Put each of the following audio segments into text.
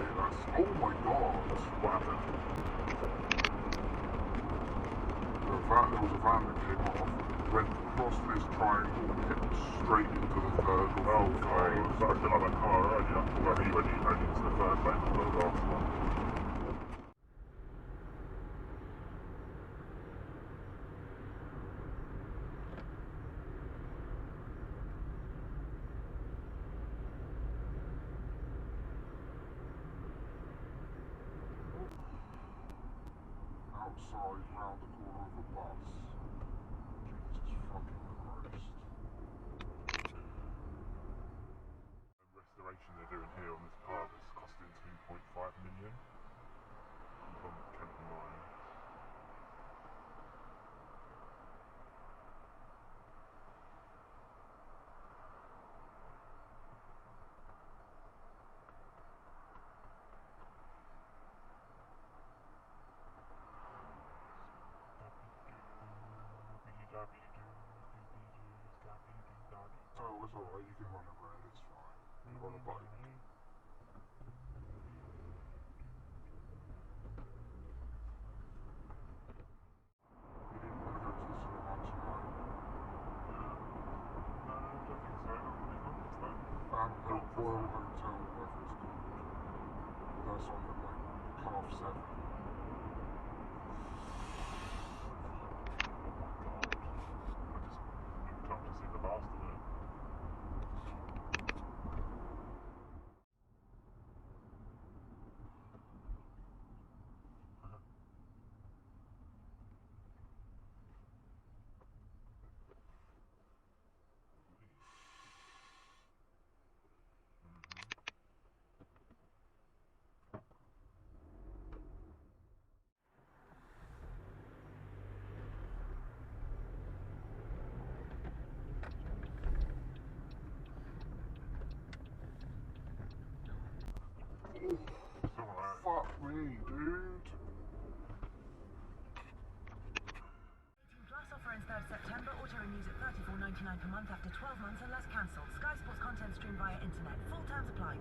Oh my god. What happened? There was a van that came off, went across this triangle, hit straight into the third or fourth lane. So I feel like that car earlier. Well, he went into the third lane for the last one. Outside, round the corner of a bus. Jesus fucking Christ. The restoration they're doing here on this park is costing 2.5 million. From Kent Line. Oh, it's alright, you can run a red, it's fine. You can run a bike. You didn't want to go to the cinema tonight? No, I don't think so. Not really conference though. Royal Hotel, whatever it's called. That's on at like 7:30. I just come to see the last of it. It's alright. Fuck me, dude. Plus offer ends 3rd September. Auto renews at $34.99 per month after 12 months unless cancelled. Sky Sports content streamed via internet. Full terms apply.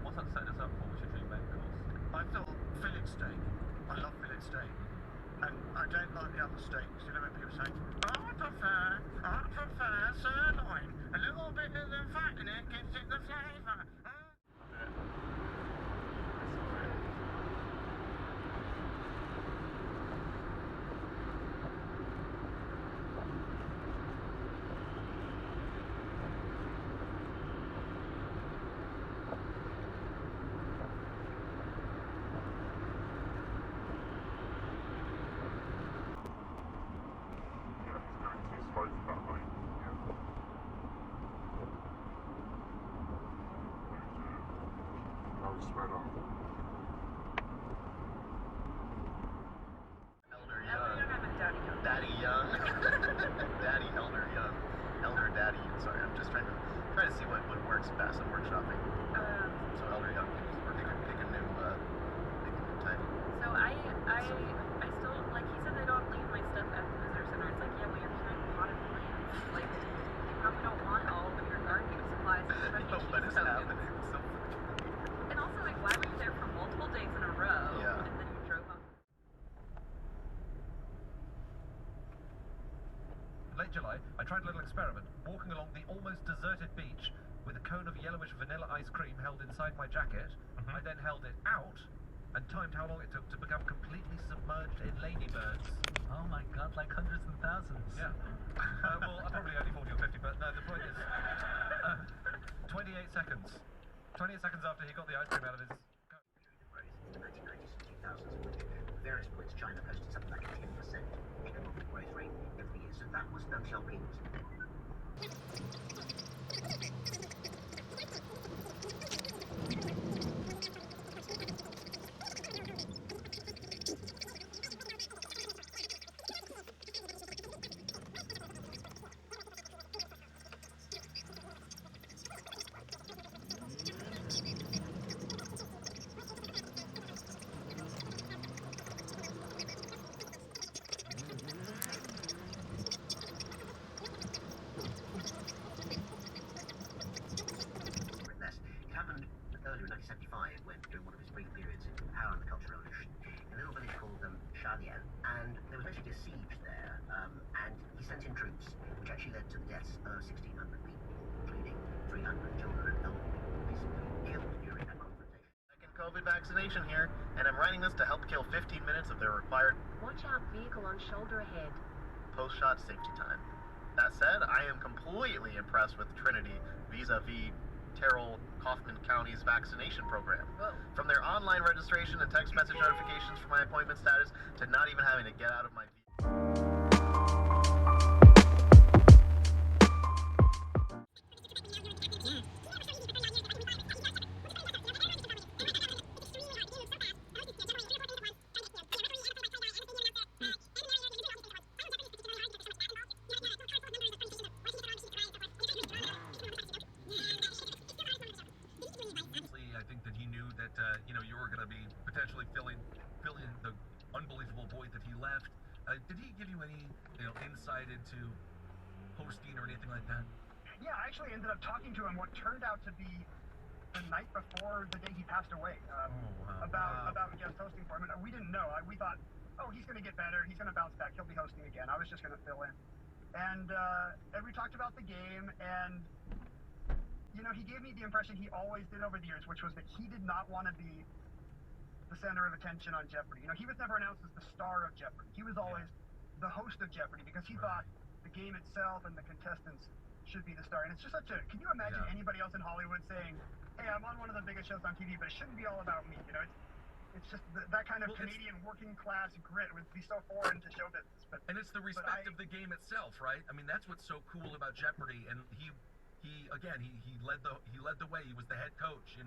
What's that set us up for? What's your dream main course? I thought fillet steak. I love fillet steak. And I don't like the other steaks. You know when people say, I prefer sirloin. A little bit of the fat in it gives it the flavour. Sped up. Elder Young. Daddy Young. Daddy Elder Young. Elder Daddy. Sorry, I'm just trying to see what works best at workshopping. So Elder Young, or pick a new title. So I still, like, he said they don't leave my stuff at the visitor center. It's like, yeah, well, you're carrying potted plants. Like, you probably don't want all of your gardening supplies. What is happening? So and also, like, why were you there for multiple days in a row? Yeah. And then you drove home? Late July, I tried a little experiment, walking along the almost deserted beach with a cone of yellowish vanilla ice cream held inside my jacket. I then held it out and timed how long it took to become completely submerged in ladybirds. Oh my god, like hundreds and thousands. Yeah. Well, probably only 40 or 50, but no, the point is... 28 seconds. 28 seconds after he got the ice cream out of his... In the 1990s and 2000s, at various points China posted something like a 10% economic growth rate every year. So that was Deng Xiaoping's. sent in troops, which actually led to the deaths of 1,600 people, including 300 children and elderly people, basically killed during that confrontation. Second COVID vaccination here, and I'm writing this to help kill 15 minutes of their required Watch out, vehicle on shoulder ahead. post-shot safety time. That said, I am completely impressed with Trinity vis-a-vis Terrell Kaufman County's vaccination program. From their online registration and text message notifications for my appointment status to not even having to get out of my I think that he knew that you were going to be potentially filling the unbelievable void that he left. Did he give you any insight into hosting or anything like that? Yeah, I actually ended up talking to him what turned out to be the night before the day he passed away about guest hosting for him. And we didn't know. We thought, oh, he's going to get better. He's going to bounce back. He'll be hosting again. I was just going to fill in. And we talked about the game, and he gave me the impression he always did over the years, which was that he did not want to be the center of attention on Jeopardy. He was never announced as the star of Jeopardy. He was always the host of Jeopardy because he thought the game itself and the contestants should be the star. And it's just such a, can you imagine anybody else in Hollywood saying, hey, I'm on one of the biggest shows on TV, but it shouldn't be all about me. It's just that kind of Canadian working class grit would be so foreign to show business. And it's the respect of the game itself, right? I mean, that's what's so cool about Jeopardy. And he led the way. He was the head coach,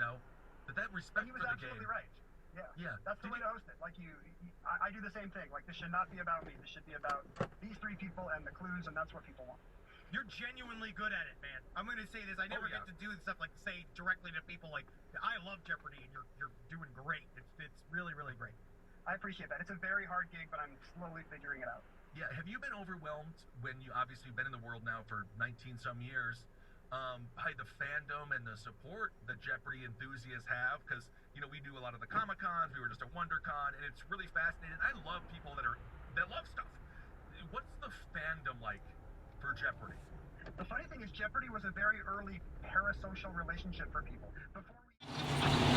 But that respect for the game. He was absolutely right. Yeah. That's the way to host it. I do the same thing. This should not be about me. This should be about these three people and the clues, and that's what people want. You're genuinely good at it, man. I'm going to say this. I never get to do stuff say directly to people I love Jeopardy, and you're doing great. It's really, really great. I appreciate that. It's a very hard gig, but I'm slowly figuring it out. Yeah. Have you been overwhelmed when you obviously been in the world now for 19 some years by the fandom and the support that Jeopardy enthusiasts have? Because we do a lot of the Comic-Cons. We were just at WonderCon, and it's really fascinating. I love people that love stuff. What's the fandom like for Jeopardy? The funny thing is, Jeopardy was a very early parasocial relationship for people. Before we